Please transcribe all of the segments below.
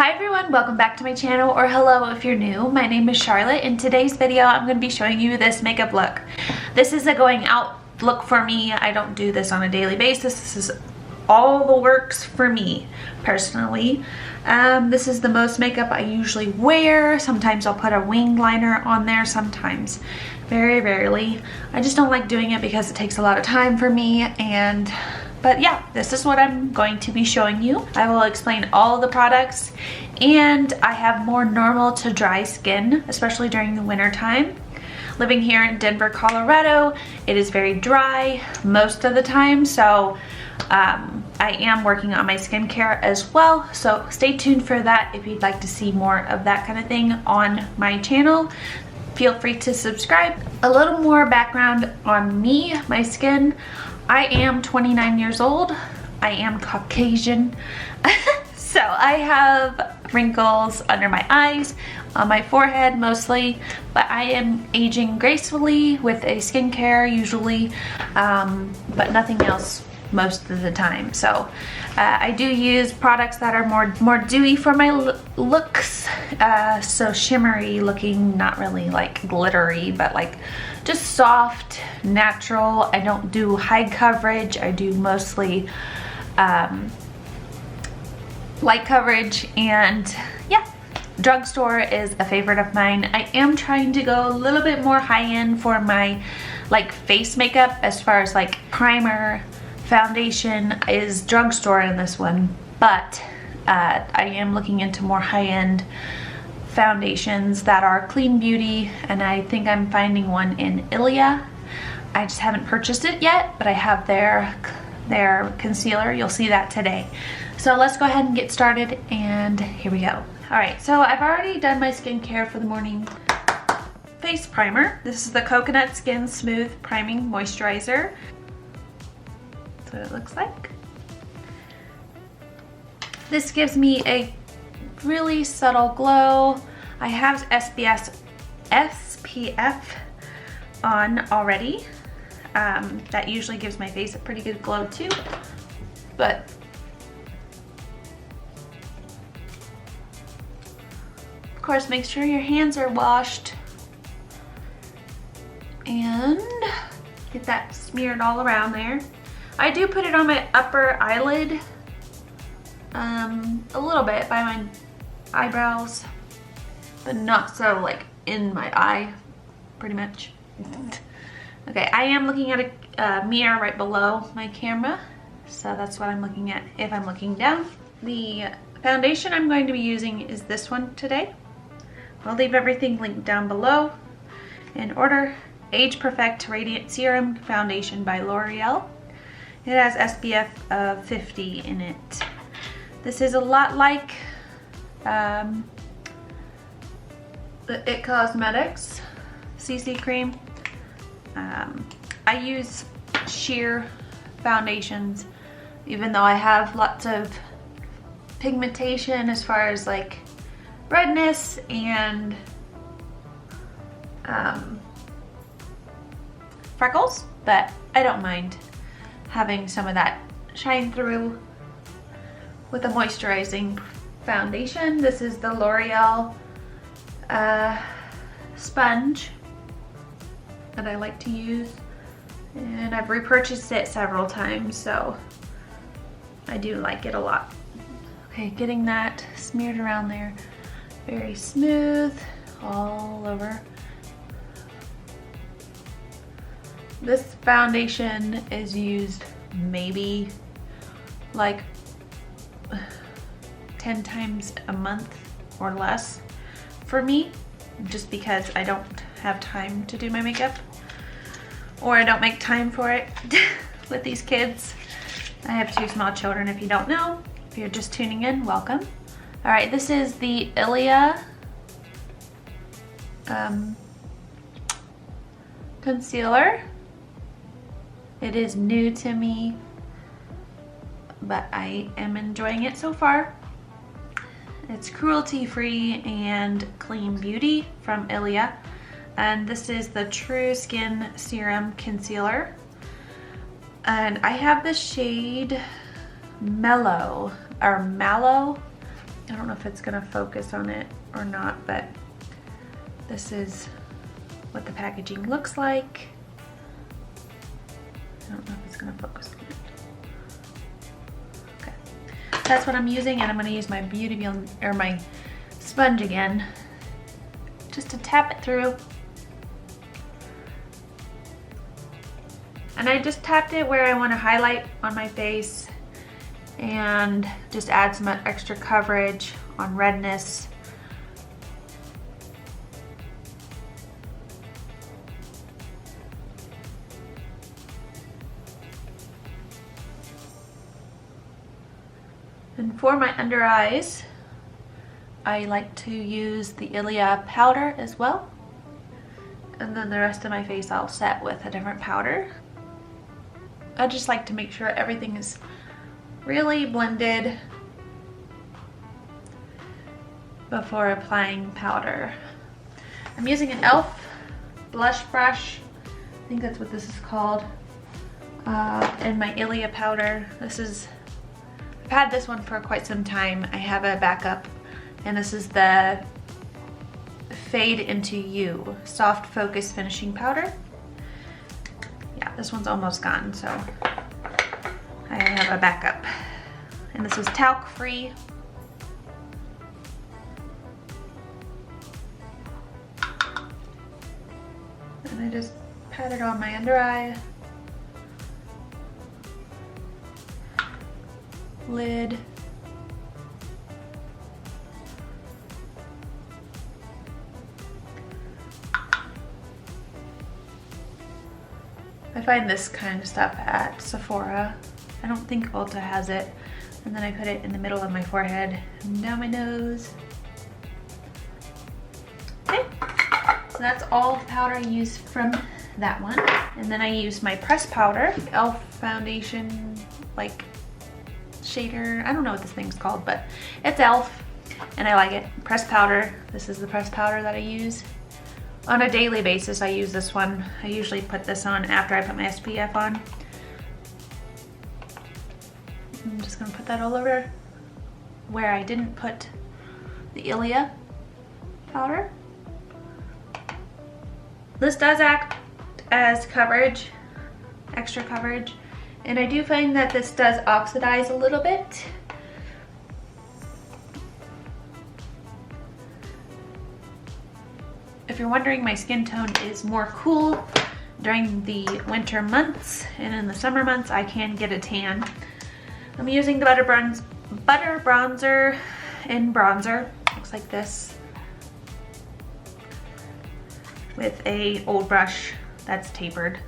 Hi everyone, welcome back to my channel, or hello if you're new. My name is Charlotte. In today's video, I'm going to be showing you this makeup look. This is a going out look for me. I don't do this on a daily basis. This is all the works for me, personally. This is the most makeup I usually wear. Sometimes I'll put a wing liner on there, sometimes very rarely. I just don't like doing it because it takes a lot of time for me, but yeah, this is what I'm going to be showing you. I will explain all of the products, and I have more normal to dry skin, especially during the winter time. Living here in Denver, Colorado, it is very dry most of the time, so I am working on my skincare as well. So stay tuned for that if you'd like to see more of that kind of thing on my channel. Feel free to subscribe. A little more background on me, my skin. I am 29 years old. I am Caucasian. So I have wrinkles under my eyes, on my forehead mostly, but I am aging gracefully with a skincare usually, but nothing else most of the time. So I do use products that are more dewy for my looks, so shimmery looking, not really like glittery, but like just soft, natural. I don't do high coverage. I do mostly light coverage, and yeah, drugstore is a favorite of mine. I am trying to go a little bit more high-end for my like face makeup, as far as like primer, foundation is drugstore in this one, but I am looking into more high-end foundations that are clean beauty, and I think I'm finding one in ILIA. I just haven't purchased it yet, but I have their concealer. You'll see that today. So let's go ahead and get started, and here we go. All right, so I've already done my skincare for the morning. Face primer. This is the Coconut Skin Smooth Priming Moisturizer. That's what it looks like. This gives me a really subtle glow. I have SPF on already. That usually gives my face a pretty good glow too, but of course make sure your hands are washed and get that smeared all around there. I do put it on my upper eyelid, a little bit by my eyebrows, but not so like in my eye, pretty much. Okay, I am looking at a mirror right below my camera, so that's what I'm looking at if I'm looking down. The foundation I'm going to be using is this one today. I'll leave everything linked down below in order. Age Perfect Radiant Serum Foundation by Loreal. It has SPF of 50 in it. This is a lot like the It Cosmetics CC cream. I use sheer foundations, even though I have lots of pigmentation as far as like redness and freckles, but I don't mind having some of that shine through with a moisturizing foundation. This is the Loreal Sponge that I like to use, and I've repurchased it several times, so I do like it a lot. Okay, getting that smeared around there. Very smooth all over. This foundation is used maybe like 10 times a month or less for me, just because I don't have time to do my makeup, or I don't make time for it with these kids. I have 2 small children, if you don't know. If you're just tuning in, welcome. All right, this is the ILIA concealer. It is new to me, but I am enjoying it so far. It's cruelty-free and clean beauty from ILIA. And this is the True Skin Serum Concealer. And I have the shade Mallow. I don't know if it's gonna focus on it or not, but this is what the packaging looks like. I don't know if it's gonna focus on it. Okay, that's what I'm using, and I'm gonna use my Beauty or my sponge again, just to tap it through. And I just tapped it where I want to highlight on my face and just add some extra coverage on redness. And for my under eyes, I like to use the ILIA powder as well. And then the rest of my face I'll set with a different powder. I just like to make sure everything is really blended before applying powder. I'm using an e.l.f. blush brush. I think that's what this is called. And my ILIA powder. I've had this one for quite some time. I have a backup, and this is the Fade Into You Soft Focus Finishing Powder. Yeah, this one's almost gone, so I have a backup. And this is talc free. And I just pat it on my under eye, lid, I find this kind of stuff at Sephora. I don't think Ulta has it. And then I put it in the middle of my forehead and down my nose. Okay, so that's all the powder I used from that one. And then I use my pressed powder, e.l.f. foundation, like shader. I don't know what this thing's called, but it's e.l.f. and I like it. Pressed powder. This is the pressed powder that I use. On a daily basis, I use this one. I usually put this on after I put my SPF on. I'm just gonna put that all over where I didn't put the ILIA powder. This does act as coverage, extra coverage, and I do find that this does oxidize a little bit. If you're wondering, my skin tone is more cool during the winter months, and in the summer months I can get a tan. I'm using the Butter Bronzer in bronzer. Looks like this. With a old brush that's tapered.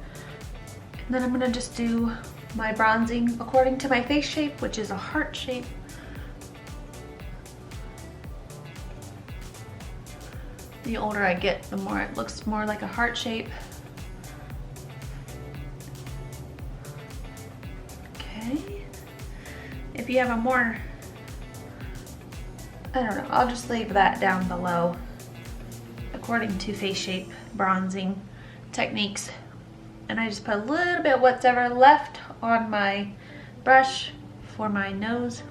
And then I'm gonna just do my bronzing according to my face shape, which is a heart shape. The older I get, the more it looks more like a heart shape. Okay. If you have a more, I don't know, I'll just leave that down below according to face shape bronzing techniques. And I just put a little bit of what's ever left on my brush for my nose.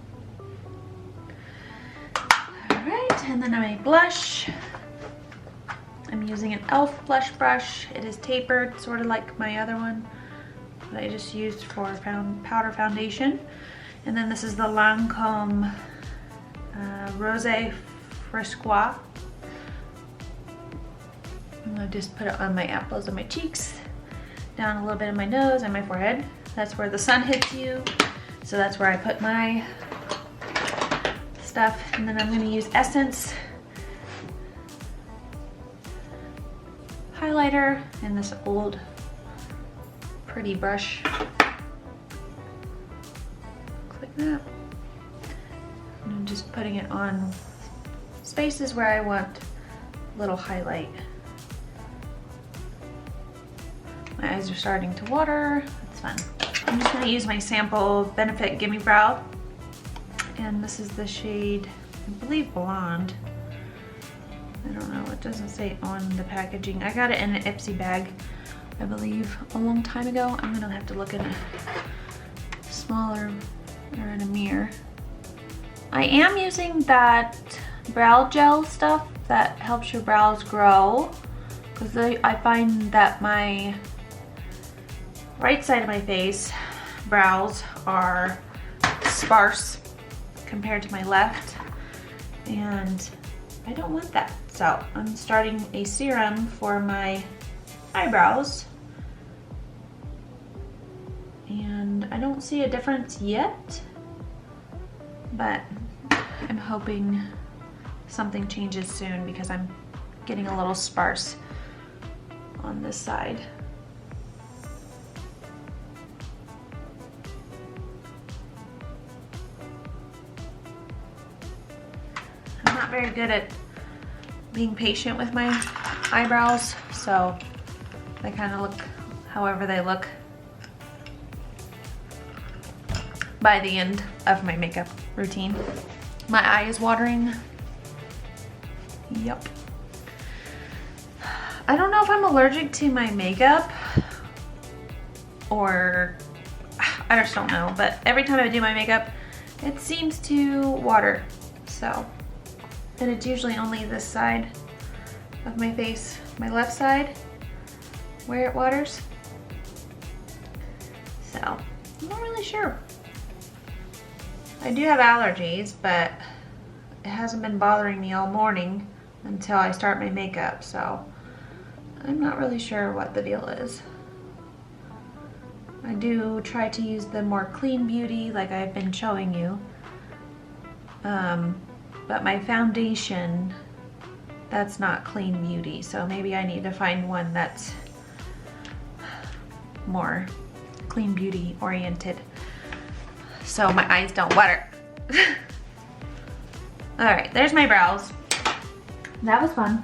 All right, and then my blush. I'm using an e.l.f. blush brush. It is tapered, sort of like my other one that I just used for powder foundation. And then this is the Lancome Rose Fresque. I'm gonna just put it on my apples of my cheeks, down a little bit of my nose and my forehead. That's where the sun hits you. So that's where I put my stuff. And then I'm gonna use Essence highlighter in this old pretty brush. Like that. And I'm just putting it on spaces where I want a little highlight. My eyes are starting to water. That's fun. I'm just gonna use my sample Benefit Gimme Brow. And this is the shade, I believe, Blonde. I don't know, it doesn't say on the packaging. I got it in an Ipsy bag, I believe, a long time ago. I'm gonna have to look in a smaller, or in a mirror. I am using that brow gel stuff that helps your brows grow, because I find that my right side of my face brows are sparse compared to my left, and I don't want that. So I'm starting a serum for my eyebrows, and I don't see a difference yet, but I'm hoping something changes soon because I'm getting a little sparse on this side. I'm not very good at being patient with my eyebrows, so they kind of look however they look by the end of my makeup routine. My eye is watering. Yep. I don't know if I'm allergic to my makeup or I just don't know, but every time I do my makeup, it seems to water. So, and it's usually only this side of my face, my left side, where it waters. So, I'm not really sure. I do have allergies, but it hasn't been bothering me all morning until I start my makeup, so I'm not really sure what the deal is. I do try to use the more clean beauty like I've been showing you, but my foundation, that's not clean beauty, so maybe I need to find one that's more clean beauty oriented so my eyes don't water. Alright, there's my brows. That was fun.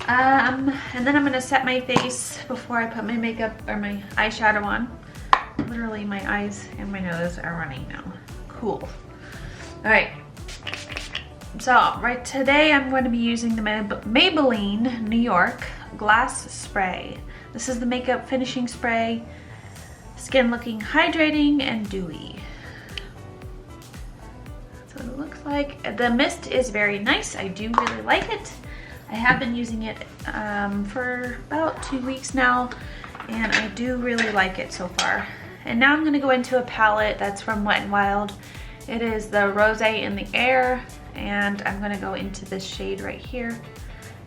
And then I'm gonna set my face before I put my makeup or my eyeshadow on. Literally my eyes and my nose are running now. Cool. Alright. So, right today I'm going to be using the Maybelline New York Glass Spray. This is the makeup finishing spray. Skin looking hydrating and dewy. That's what it looks like. The mist is very nice. I do really like it. I have been using it for about 2 weeks now, and I do really like it so far. And now I'm going to go into a palette that's from Wet n Wild. It is the Rosé in the Air, and I'm going to go into this shade right here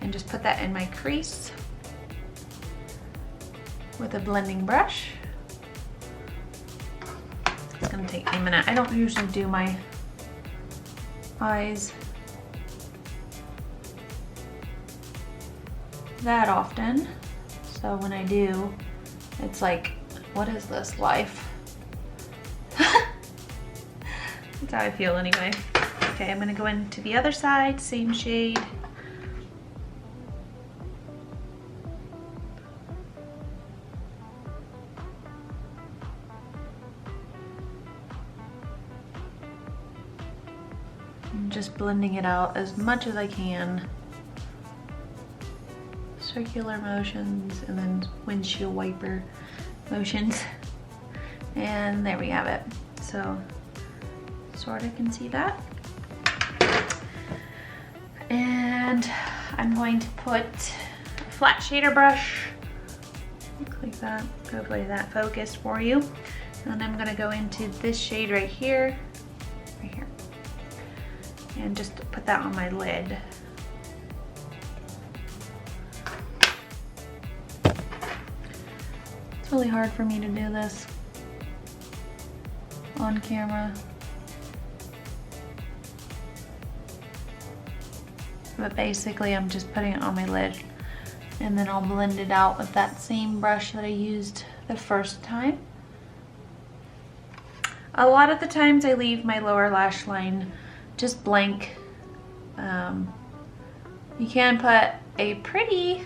and just put that in my crease with a blending brush. It's going to take a minute. I don't usually do my eyes that often, so when I do, it's like, what is this life? That's how I feel anyway. Okay, I'm gonna go into the other side, same shade. I'm just blending it out as much as I can. Circular motions and then windshield wiper motions, and there we have it. So sort of can see that, and I'm going to put a flat shader brush, look like that, hopefully that focused for you, and I'm going to go into this shade right here, and just put that on my lid. It's really hard for me to do this on camera. But basically I'm just putting it on my lid, and then I'll blend it out with that same brush that I used the first time. A lot of the times I leave my lower lash line just blank. You can put a pretty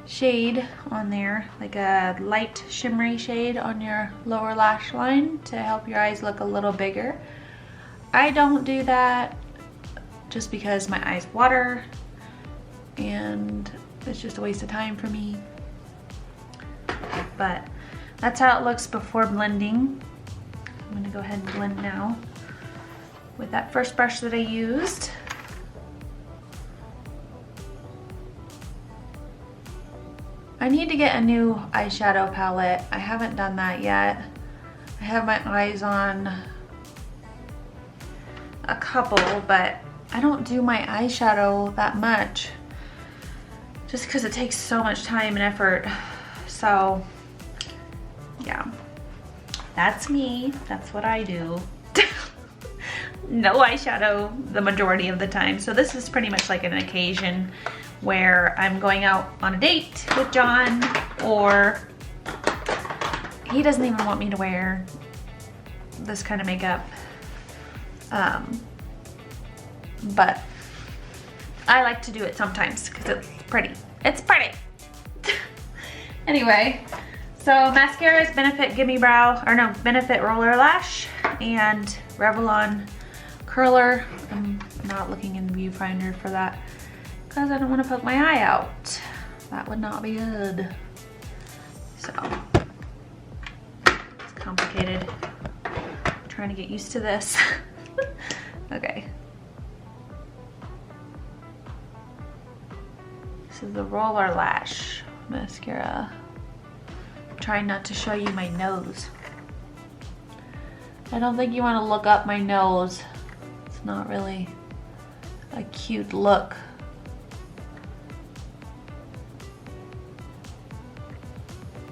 shade on there, like a light shimmery shade on your lower lash line to help your eyes look a little bigger. I don't do that just because my eyes water and it's just a waste of time for me. But that's how it looks before blending. I'm gonna go ahead and blend now. with that first brush that I used. I need to get a new eyeshadow palette. I haven't done that yet. I have my eyes on a couple, but I don't do my eyeshadow that much just because it takes so much time and effort. So yeah, that's me. That's what I do. No eyeshadow the majority of the time. So this is pretty much like an occasion where I'm going out on a date with John, or he doesn't even want me to wear this kind of makeup. But I like to do it sometimes because it's pretty. It's pretty. Anyway, so mascara is Benefit Gimme Brow, or no, Benefit Roller Lash and Revlon Curler. I'm not looking in the viewfinder for that because I don't want to poke my eye out. That would not be good. So, it's complicated. I'm trying to get used to this. Okay. This is the Roller Lash mascara. I'm trying not to show you my nose. I don't think you want to look up my nose. It's not really a cute look.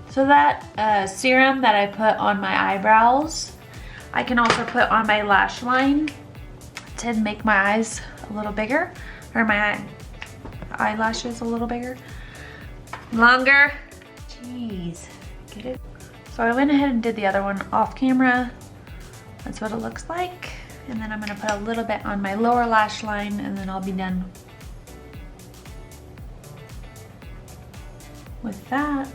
So that serum that I put on my eyebrows, I can also put on my lash line to make my eyes a little bigger, or my eyelashes a little bigger, longer. Jeez, get it? So I went ahead and did the other one off camera. That's what it looks like. And then I'm gonna put a little bit on my lower lash line and then I'll be done with that.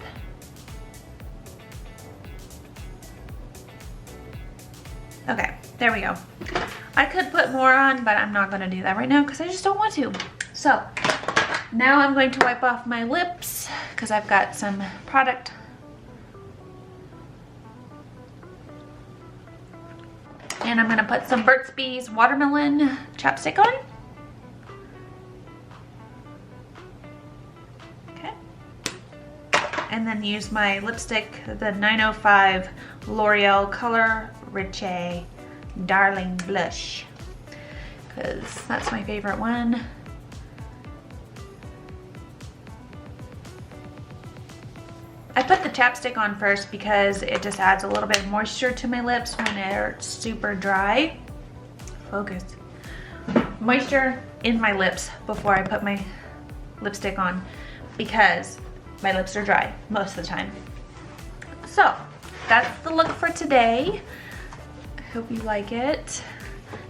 Okay, there we go. I could put more on, but I'm not gonna do that right now because I just don't want to. So now I'm going to wipe off my lips because I've got some product. And I'm gonna put some Burt's Bees Watermelon chapstick on. Okay. And then use my lipstick, the 905 L'Oreal Color Riche Darling Blush, because that's my favorite one. I put the chapstick on first because it just adds a little bit of moisture to my lips when they're super dry. Focus. Moisture in my lips before I put my lipstick on because my lips are dry most of the time. So that's the look for today. I hope you like it.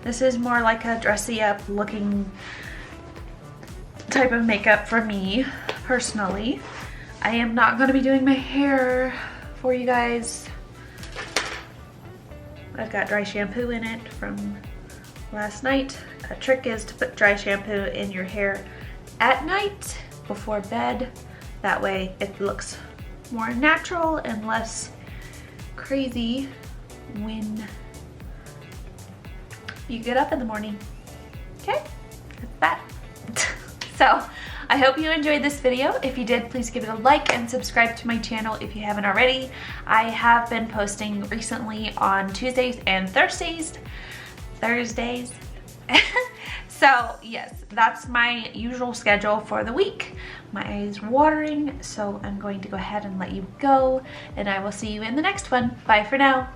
This is more like a dressy up looking type of makeup for me personally. I am not going to be doing my hair for you guys. I've got dry shampoo in it from last night. A trick is to put dry shampoo in your hair at night before bed. That way it looks more natural and less crazy when you get up in the morning. Okay, that's that. So I hope you enjoyed this video. If you did, please give it a like and subscribe to my channel if you haven't already. I have been posting recently on Tuesdays and Thursdays. So yes, that's my usual schedule for the week. My eye is watering, so I'm going to go ahead and let you go, and I will see you in the next one. Bye for now.